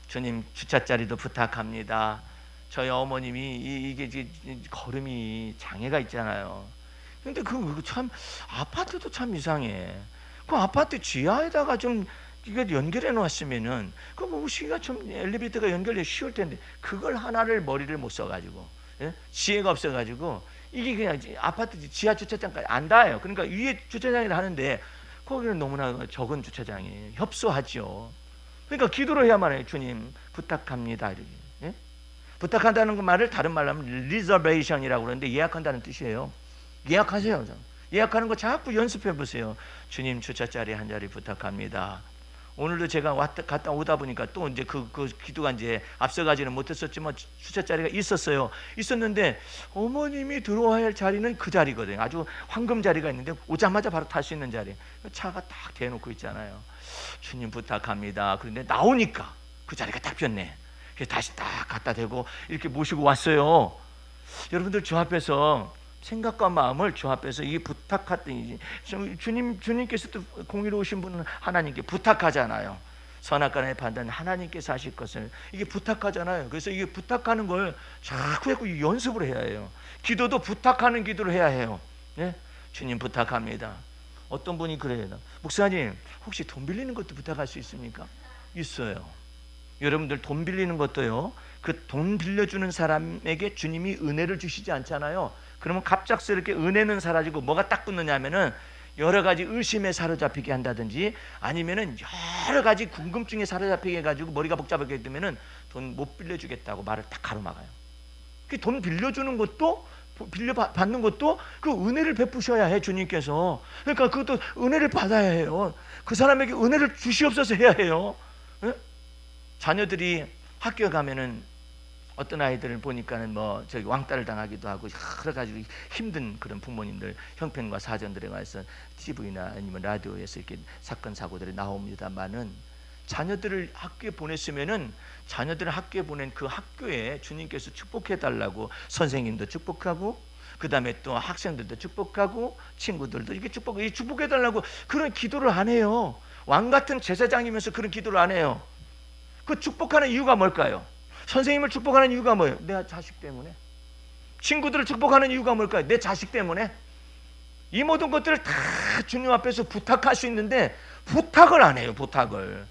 주님 주차자리도 부탁합니다. 저희 어머님이 이게 걸음이 장애가 있잖아요. 근데 그 참 아파트도 참 이상해. 그 아파트 지하에다가 좀 이걸 연결해 놓았으면은 그 오시기가 좀 엘리베이터가 연결이 쉬울 텐데 그걸 하나를 머리를 못 써가지고 예? 지혜가 없어가지고 이게 그냥 아파트 지하 주차장까지 안 닿아요. 그러니까 위에 주차장이라 하는데 거기는 너무나 적은 주차장이 협소하죠. 그러니까 기도를 해야만 해요. 주님 부탁합니다 이렇게. 예? 부탁한다는 그 말을 다른 말로 하면 reservation이라고 그러는데 예약한다는 뜻이에요. 예약하세요. 예약하는 거 자꾸 연습해 보세요. 주님 주차자리 한 자리 부탁합니다. 오늘도 제가 갔다 오다 보니까 또 이제 그 기도가 이제 앞서가지는 못했었지만 주차자리가 있었어요. 있었는데 어머님이 들어와야 할 자리는 그 자리거든요. 아주 황금 자리가 있는데 오자마자 바로 탈 수 있는 자리. 차가 딱 대놓고 있잖아요. 주님 부탁합니다. 그런데 나오니까 그 자리가 딱 비었네. 그래서 다시 딱 갖다 대고 이렇게 모시고 왔어요. 여러분들 주 앞에서 생각과 마음을 주 앞에서 이 부탁했더니 주님께서도 공의로우신 분은 하나님께 부탁하잖아요. 선악간의 판단 하나님께서 하실 것을 이게 부탁하잖아요. 그래서 이게 부탁하는 걸 자꾸 연습을 해야 해요. 기도도 부탁하는 기도를 해야 해요. 네? 주님 부탁합니다. 어떤 분이 그래요. 목사님 혹시 돈 빌리는 것도 부탁할 수 있습니까? 있어요. 여러분들 돈 빌리는 것도요. 그 돈 빌려주는 사람에게 주님이 은혜를 주시지 않잖아요. 그러면 갑작스럽게 은혜는 사라지고 뭐가 딱 붙느냐면은 여러 가지 의심에 사로잡히게 한다든지 아니면은 여러 가지 궁금증에 사로잡히게 해가지고 머리가 복잡하게 되면은 돈 못 빌려주겠다고 말을 딱 가로막아요. 그 돈 빌려주는 것도 받는 것도 그 은혜를 베푸셔야 해 주님께서. 그러니까 그것도 은혜를 받아야 해요. 그 사람에게 은혜를 주시옵소서 해야 해요. 네? 자녀들이 학교에 가면은 어떤 아이들을 보니까는 뭐 저기 왕따를 당하기도 하고 여러 가지 힘든 그런 부모님들 형편과 사정들에 관해서 TV나 아니면 라디오에서 이렇게 사건 사고들이 나옵니다만은 자녀들을 학교에 보냈으면은 자녀들을 학교에 보낸 그 학교에 주님께서 축복해 달라고 선생님도 축복하고 그 다음에 또 학생들도 축복하고 친구들도 이렇게 축복해 달라고 그런 기도를 안 해요. 왕 같은 제사장이면서 그런 기도를 안 해요. 그 축복하는 이유가 뭘까요? 선생님을 축복하는 이유가 뭐예요? 내 자식 때문에. 친구들을 축복하는 이유가 뭘까요? 내 자식 때문에. 이 모든 것들을 다 주님 앞에서 부탁할 수 있는데 부탁을 안 해요. 부탁을.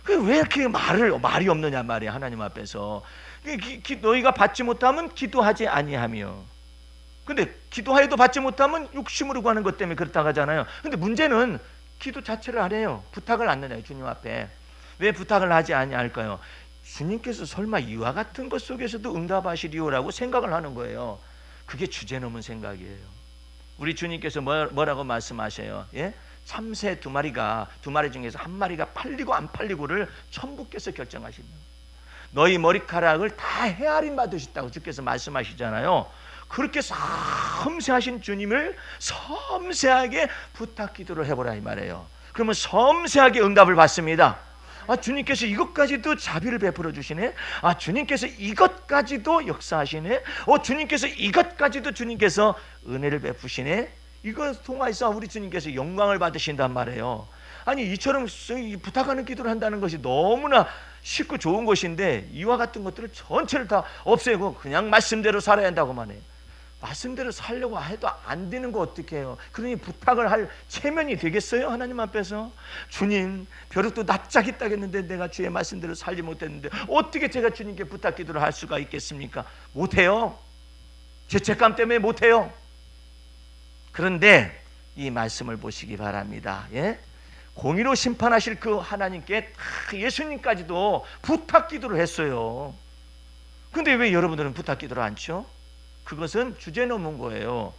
왜 이렇게 말이 없느냐 말이야. 하나님 앞에서. 너희가 받지 못하면 기도하지 아니하며. 근데 기도하여도 받지 못하면 욕심으로 구하는 것 때문에 그렇다고 하잖아요. 근데 문제는 기도 자체를 안 해요. 부탁을 안 하잖아요. 주님 앞에. 왜 부탁을 하지 아니할까요? 주님께서 설마 이와 같은 것 속에서도 응답하시리오라고 생각을 하는 거예요. 그게 주제넘은 생각이에요. 우리 주님께서 뭐라고 말씀하셔요? 예? 참새 두 마리 중에서 한 마리가 팔리고 안 팔리고를 천부께서 결정하십니다. 너희 머리카락을 다 헤아림 받으셨다고 주께서 말씀하시잖아요. 그렇게 섬세하신 주님을 섬세하게 부탁 기도를 해보라 이 말이에요. 그러면 섬세하게 응답을 받습니다. 주님께서 이것까지도 자비를 베풀어 주시네. 주님께서 이것까지도 역사하시네. 주님께서 이것까지도 주님께서 은혜를 베푸시네. 이거 통해서 우리 주님께서 영광을 받으신단 말이에요. 이처럼 부탁하는 기도를 한다는 것이 너무나 쉽고 좋은 것인데 이와 같은 것들을 전체를 다 없애고 그냥 말씀대로 살아야 한다고만 해요. 말씀대로 살려고 해도 안 되는 거 어떻게 해요? 그러니 부탁을 할 체면이 되겠어요? 하나님 앞에서? 주님 벼룩도 납작이 따겠는데 내가 주의 말씀대로 살지 못했는데 어떻게 제가 주님께 부탁 기도를 할 수가 있겠습니까? 못해요. 죄책감 때문에 못해요. 그런데 이 말씀을 보시기 바랍니다. 예? 공의로 심판하실 그 하나님께 예수님까지도 부탁 기도를 했어요. 근데 왜 여러분들은 부탁 기도를 안 쳐? 그것은 주제넘은 거예요.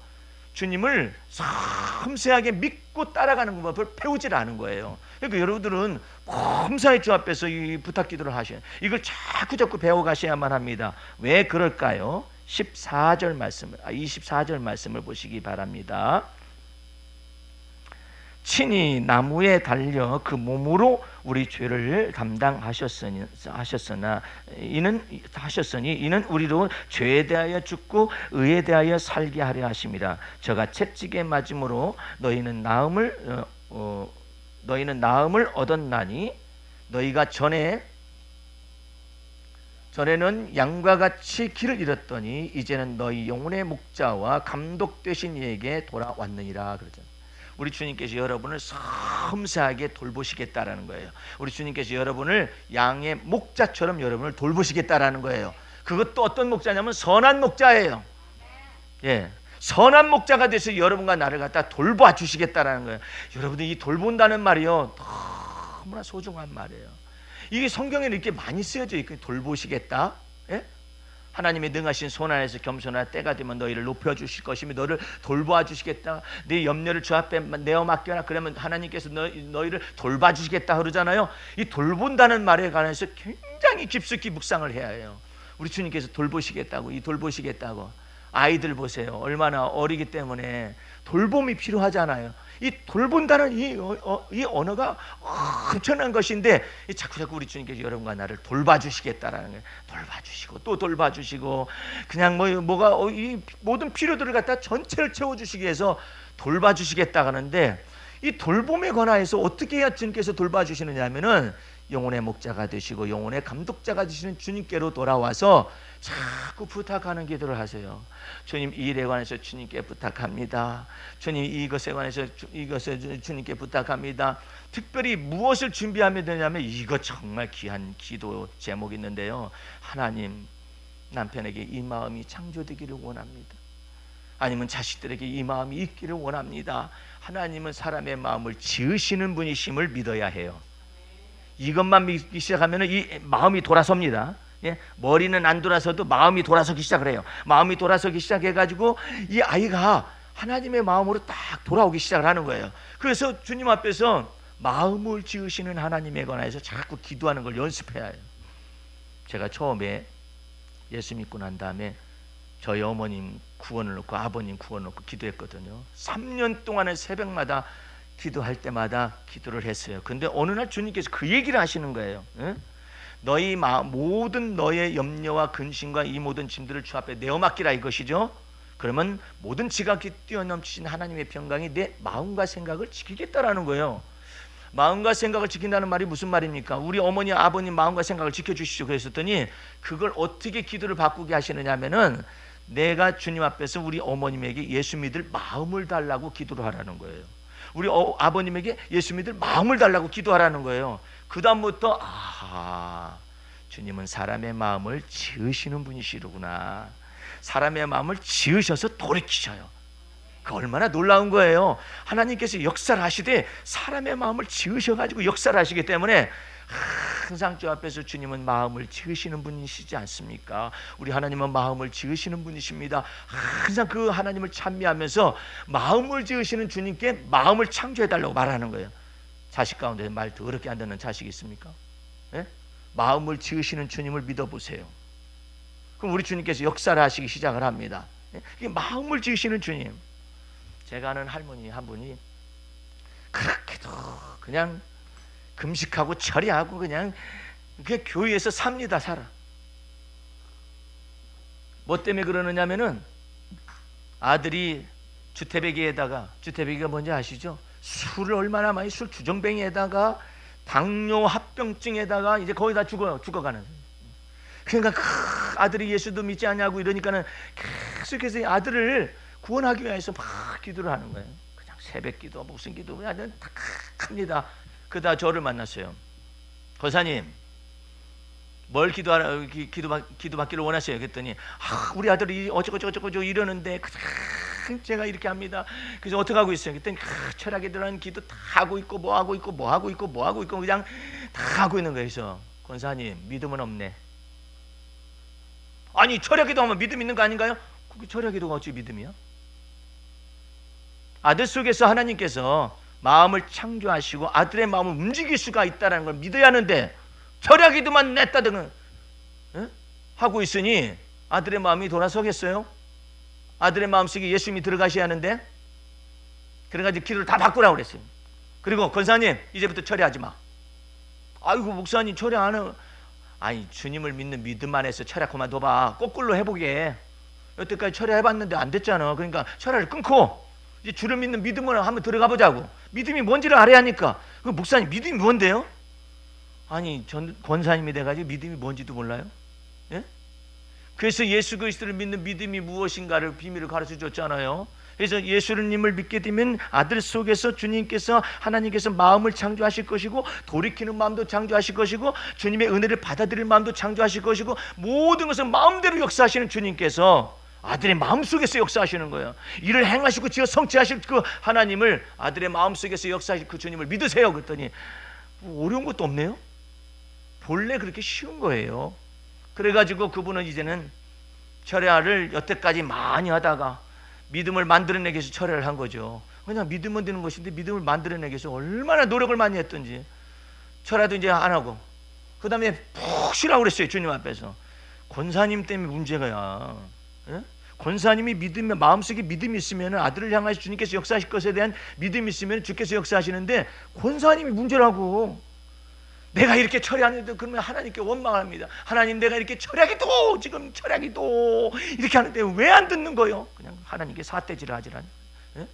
주님을 섬세하게 믿고 따라가는 것을 배우질 않은 거예요. 그러니까 여러분들은 범사의 주 앞에서 이 부탁 기도를 하셔야 해요. 이걸 자꾸 배워가셔야만 합니다. 왜 그럴까요? 24절 말씀을 보시기 바랍니다. 친히 나무에 달려 그 몸으로 우리 죄를 담당하셨으니 이는 우리로 죄에 대하여 죽고 의에 대하여 살게 하려 하심이라. 저가 채찍에 맞음으로 너희는 나음을 얻었나니 너희가 전에는 양과 같이 길을 잃었더니 이제는 너희 영혼의 목자와 감독 되신 이에게 돌아왔느니라. 그러잖아요. 우리 주님께서 여러분을 섬세하게 돌보시겠다라는 거예요. 우리 주님께서 여러분을 양의 목자처럼 여러분을 돌보시겠다라는 거예요. 그것도 어떤 목자냐면 선한 목자예요. 예, 선한 목자가 돼서 여러분과 나를 갖다 돌봐 주시겠다라는 거예요. 여러분들 이 돌본다는 말이요, 너무나 소중한 말이에요. 이게 성경에 이렇게 많이 쓰여져 있고, 돌보시겠다. 예? 하나님의 능하신 손 안에서 겸손한 때가 되면 너희를 높여주실 것이며 너를 돌보아 주시겠다. 네 염려를 주 앞에 내어 맡겨라. 그러면 하나님께서 너희를 돌봐주시겠다 그러잖아요. 이 돌본다는 말에 관해서 굉장히 깊숙이 묵상을 해야 해요. 우리 주님께서 돌보시겠다고, 이 돌보시겠다고. 아이들 보세요. 얼마나 어리기 때문에 돌봄이 필요하잖아요. 이 돌본다는 이 언어가 엄청난 것인데 자꾸 우리 주님께서 여러분과 나를 돌봐주시겠다라는 거예요. 돌봐주시고 또 돌봐주시고 그냥 이 모든 필요들을 갖다 전체를 채워주시기 위해서 돌봐주시겠다 하는데, 이 돌봄에 관하여서 어떻게 해야 주님께서 돌봐주시느냐 하면은 영혼의 목자가 되시고 영혼의 감독자가 되시는 주님께로 돌아와서 자꾸 부탁하는 기도를 하세요. 주님, 이 일에 관해서 주님께 부탁합니다. 주님, 이것에 관해서 주님께 부탁합니다. 특별히 무엇을 준비하면 되냐면 이거 정말 귀한 기도 제목이 있는데요. 하나님, 남편에게 이 마음이 창조되기를 원합니다. 아니면 자식들에게 이 마음이 있기를 원합니다. 하나님은 사람의 마음을 지으시는 분이심을 믿어야 해요. 이것만 믿기 시작하면 이 마음이 돌아섭니다. 예? 머리는 안 돌아서도 마음이 돌아서기 시작을 해요. 마음이 돌아서기 시작해가지고 이 아이가 하나님의 마음으로 딱 돌아오기 시작을 하는 거예요. 그래서 주님 앞에서 마음을 지으시는 하나님에 관해서 자꾸 기도하는 걸 연습해야 해요. 제가 처음에 예수 믿고 난 다음에 저희 어머님 구원을 놓고 아버님 구원을 놓고 기도했거든요. 3년 동안은 새벽마다 기도할 때마다 기도를 했어요. 근데 어느 날 주님께서 그 얘기를 하시는 거예요. 응? 너희 모든 너의 염려와 근심과 이 모든 짐들을 주 앞에 내어 맡기라 이것이죠. 그러면 모든 지각이 뛰어넘치신 하나님의 평강이 내 마음과 생각을 지키겠다라는 거예요. 마음과 생각을 지킨다는 말이 무슨 말입니까? 우리 어머니 아버님 마음과 생각을 지켜주시죠 그랬더니, 그걸 어떻게 기도를 바꾸게 하시느냐 하면은 내가 주님 앞에서 우리 어머님에게 예수 믿을 마음을 달라고 기도를 하라는 거예요. 우리 아버님에게 예수 믿을 마음을 달라고 기도하라는 거예요. 그 다음부터 주님은 사람의 마음을 지으시는 분이시로구나. 사람의 마음을 지으셔서 돌이키셔요. 그 얼마나 놀라운 거예요. 하나님께서 역사를 하시되 사람의 마음을 지으셔가지고 역사를 하시기 때문에 항상 주 앞에서 주님은 마음을 지으시는 분이시지 않습니까? 우리 하나님은 마음을 지으시는 분이십니다. 항상 그 하나님을 찬미하면서 마음을 지으시는 주님께 마음을 창조해달라고 말하는 거예요. 자식 가운데 말 더럽게 안 듣는 자식이 있습니까? 예? 마음을 지으시는 주님을 믿어보세요. 그럼 우리 주님께서 역사를 하시기 시작을 합니다. 예? 마음을 지으시는 주님. 제가 아는 할머니 한 분이 그렇게도 그냥 금식하고 철야하고 그냥 교회에서 삽니다. 살아. 뭐 때문에 그러느냐면은 아들이 주태배기가 뭔지 아시죠? 술을 얼마나 많이 술 주정뱅이에다가 당뇨 합병증에다가 이제 거의 다 죽어가는. 그러니까 아들이 예수도 믿지 않냐고 이러니까는 계속해서 아들을 구원하기 위해서 막 기도를 하는 거예요. 그냥 새벽 기도 무슨 기도 그냥 다 합니다. 그러다 저를 만났어요. 권사님, 뭘 기도받기를 원하세요? 그랬더니 우리 아들이 어쩌고 이러는데 제가 이렇게 합니다. 그래서 어떻게 하고 있어요? 그랬더니 철학에 들어간 기도 다 하고 있고 뭐 하고 있고 그냥 다 하고 있는 거예요. 그래서 권사님, 믿음은 없네. 아니 철학기도 하면 믿음 있는 거 아닌가요? 그게 철학기도가 어찌 믿음이야? 아들 속에서 하나님께서 마음을 창조하시고 아들의 마음을 움직일 수가 있다는 걸 믿어야 하는데 철야기도만 냈다든 하고 있으니 아들의 마음이 돌아서겠어요? 아들의 마음속에 예수님이 들어가셔야 하는데, 그래가지고 기도를 다 바꾸라고 그랬어요. 그리고 권사님 이제부터 철회하지 마. 아이고 목사님 철회 안 해. 아니 주님을 믿는 믿음 안에서 철회 그만둬봐. 거꾸로 해보게. 여태까지 철회해봤는데 안 됐잖아. 그러니까 철회를 끊고 이제 주를 믿는 믿음으로 한번 들어가 보자고. 믿음이 뭔지를 알아야 하니까. 그 목사님 믿음이 뭔데요? 아니 전 권사님이 돼가지고 믿음이 뭔지도 몰라요? 예? 그래서 예수 그리스도를 믿는 믿음이 무엇인가를 비밀을 가르쳐 줬잖아요. 그래서 예수님을 믿게 되면 아들 속에서 주님께서 하나님께서 마음을 창조하실 것이고 돌이키는 마음도 창조하실 것이고 주님의 은혜를 받아들일 마음도 창조하실 것이고 모든 것을 마음대로 역사하시는 주님께서 아들의 마음속에서 역사하시는 거예요. 이를 행하시고 지어 성취하실 그 하나님을 아들의 마음속에서 역사하실 그 주님을 믿으세요. 그랬더니 뭐 어려운 것도 없네요. 본래 그렇게 쉬운 거예요. 그래가지고 그분은 이제는 철회를 여태까지 많이 하다가 믿음을 만들어내기 위해서 철회를 한 거죠. 그냥 믿으면 되는 것인데 믿음을 만들어내기 위해서 얼마나 노력을 많이 했던지. 철회도 이제 안 하고 그 다음에 푹 쉬라고 그랬어요. 주님 앞에서. 권사님 때문에 문제가야. 예? 권사님이 믿으면 마음속에 믿음이 있으면 아들을 향하여 주님께서 역사하실 것에 대한 믿음이 있으면 주께서 역사하시는데 권사님이 문제라고. 내가 이렇게 철회하는데 그러면 하나님께 원망합니다. 하나님 내가 이렇게 철회하기도 지금 철회하기도 이렇게 하는데 왜 안 듣는 거요? 그냥 하나님께 사태질을 하지라니. 예?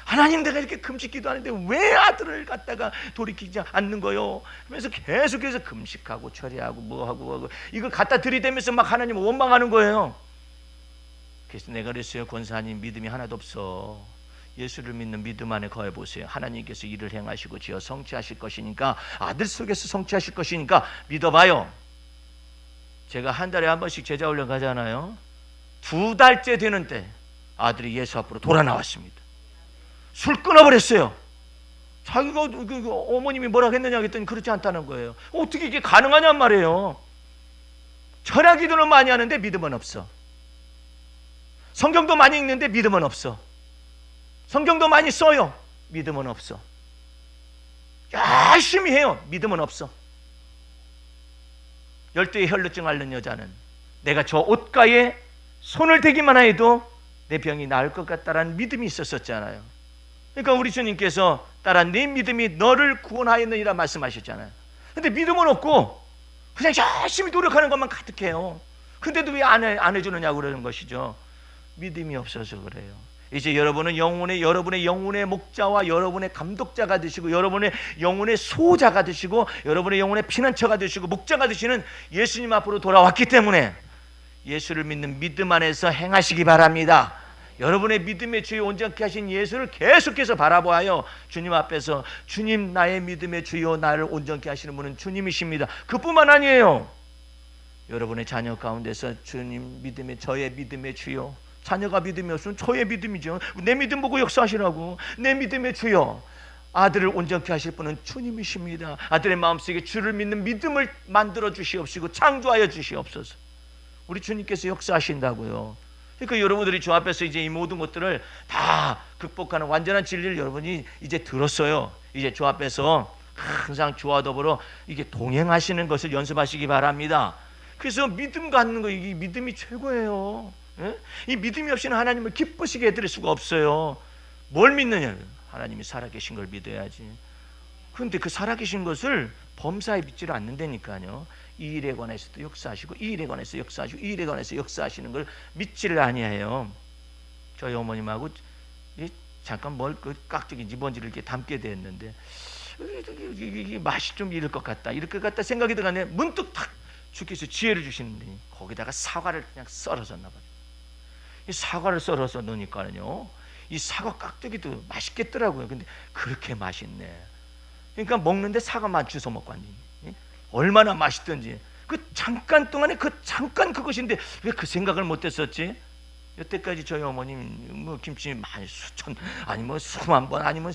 하나님 내가 이렇게 금식기도 하는데 왜 아들을 갖다가 돌이키지 않는 거요? 그러면서 계속해서 금식하고 철회하고 뭐하고 이걸 갖다 들이대면서 막 하나님을 원망하는 거예요. 그래서 내가 그랬어요. 권사님 믿음이 하나도 없어. 예수를 믿는 믿음 안에 거해 보세요. 하나님께서 일을 행하시고 지어 성취하실 것이니까 아들 속에서 성취하실 것이니까 믿어봐요. 제가 한 달에 한 번씩 제자 훈련 가잖아요. 2달째 되는 때 아들이 예수 앞으로 돌아 나왔습니다. 술 끊어버렸어요. 자기가 어머님이 뭐라고 했느냐 했더니 그렇지 않다는 거예요. 어떻게 이게 가능하냔 말이에요. 철야 기도는 많이 하는데 믿음은 없어. 성경도 많이 읽는데 믿음은 없어. 성경도 많이 써요. 믿음은 없어. 열심히 해요. 믿음은 없어. 열두의 혈루증 앓는 여자는 내가 저 옷가에 손을 대기만 해도 내 병이 나을 것 같다라는 믿음이 있었잖아요. 그러니까 우리 주님께서 따라 네 믿음이 너를 구원하였느니라 말씀하셨잖아요. 근데 믿음은 없고 그냥 열심히 노력하는 것만 가득해요. 근데도 왜 안 해주느냐고 그러는 것이죠. 믿음이 없어서 그래요. 이제 여러분은 여러분의 영혼의 목자와 여러분의 감독자가 되시고 여러분의 영혼의 수호자가 되시고 여러분의 영혼의 피난처가 되시고 목자가 되시는 예수님 앞으로 돌아왔기 때문에 예수를 믿는 믿음 안에서 행하시기 바랍니다. 여러분의 믿음의 주여 온전케 하신 예수를 계속해서 바라보아요. 주님 앞에서 주님 나의 믿음의 주여 나를 온전케 하시는 분은 주님이십니다. 그뿐만 아니에요. 여러분의 자녀 가운데서 주님 믿음의 저의 믿음의 주여, 자녀가 믿음이 없으면 저의 믿음이죠. 내 믿음 보고 역사하시라고. 내 믿음의 주여, 아들을 온전케 하실 분은 주님이십니다. 아들의 마음속에 주를 믿는 믿음을 만들어 주시옵시고 창조하여 주시옵소서. 우리 주님께서 역사하신다고요. 그러니까 여러분들이 주 앞에서 이제 이 모든 것들을 다 극복하는 완전한 진리를 여러분이 이제 들었어요. 이제 주 앞에서 항상 주와 더불어 이게 동행하시는 것을 연습하시기 바랍니다. 그래서 믿음 갖는 거, 이 믿음이 최고예요. 예? 이 믿음이 없이는 하나님을 기쁘시게 해드릴 수가 없어요. 뭘 믿느냐? 하나님이 살아계신 걸 믿어야지. 그런데 그 살아계신 것을 범사에 믿지를 않는다니까요. 이 일에 관해서도 역사하시고 이 일에 관해서 역사하시고 이 일에 관해서 역사하시는 걸 믿지를 아니해요. 저희 어머님하고 잠깐 그 깍두기인지 뭔지를 이렇게 담게 됐는데 이게 맛이 좀 이럴 것 같다 생각이 들어가네. 문득 탁 주께서 지혜를 주시는데 거기다가 사과를 그냥 썰어서 넣어요. 이 사과를 썰어서 넣으니까요, 이 사과 깍두기도 맛있겠더라고요. 근데 그렇게 맛있네. 그러니까 먹는데 사과만 주워 먹고 앉니. 얼마나 맛있던지. 그 잠깐 동안에 잠깐 그것인데 왜 그 생각을 못했었지? 여태까지 저희 어머님 뭐 김치 많이 수천 아니 뭐 수만 번 아니면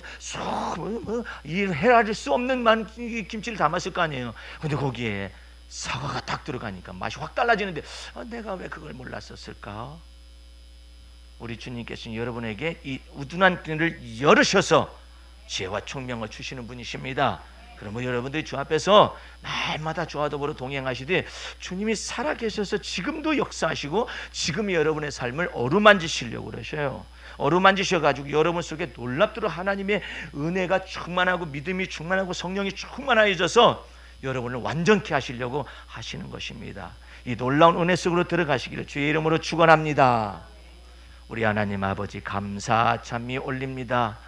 이 헤아릴 수 없는 많은 김치를 담았을 거 아니에요. 근데 거기에 사과가 딱 들어가니까 맛이 확 달라지는데 내가 왜 그걸 몰랐었을까? 우리 주님께서는 여러분에게 이 우둔한 눈을 열으셔서 지혜와 총명을 주시는 분이십니다. 그러면 여러분들이 주 앞에서 날마다 주와 더불어 동행하시되 주님이 살아계셔서 지금도 역사하시고 지금 여러분의 삶을 어루만지시려고 그러셔요. 어루만지셔가지고 여러분 속에 놀랍도록 하나님의 은혜가 충만하고 믿음이 충만하고 성령이 충만해져서 여러분을 완전케 하시려고 하시는 것입니다. 이 놀라운 은혜 속으로 들어가시기를 주의 이름으로 축원합니다. 우리 하나님 아버지 감사 찬미 올립니다.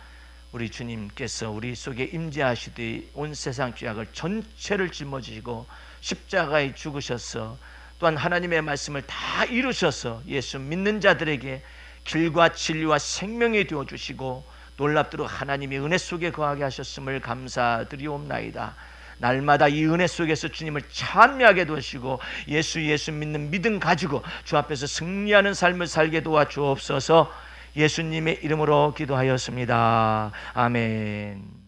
우리 주님께서 우리 속에 임재하시되 온 세상 죄악을 전체를 짊어지시고 십자가에 죽으셔서 또한 하나님의 말씀을 다 이루셔서 예수 믿는 자들에게 길과 진리와 생명이 되어주시고 놀랍도록 하나님의 은혜 속에 거하게 하셨음을 감사드리옵나이다. 날마다 이 은혜 속에서 주님을 찬미하게 도와주시고 예수 믿는 믿음 가지고 주 앞에서 승리하는 삶을 살게 도와주옵소서. 예수님의 이름으로 기도하였습니다. 아멘.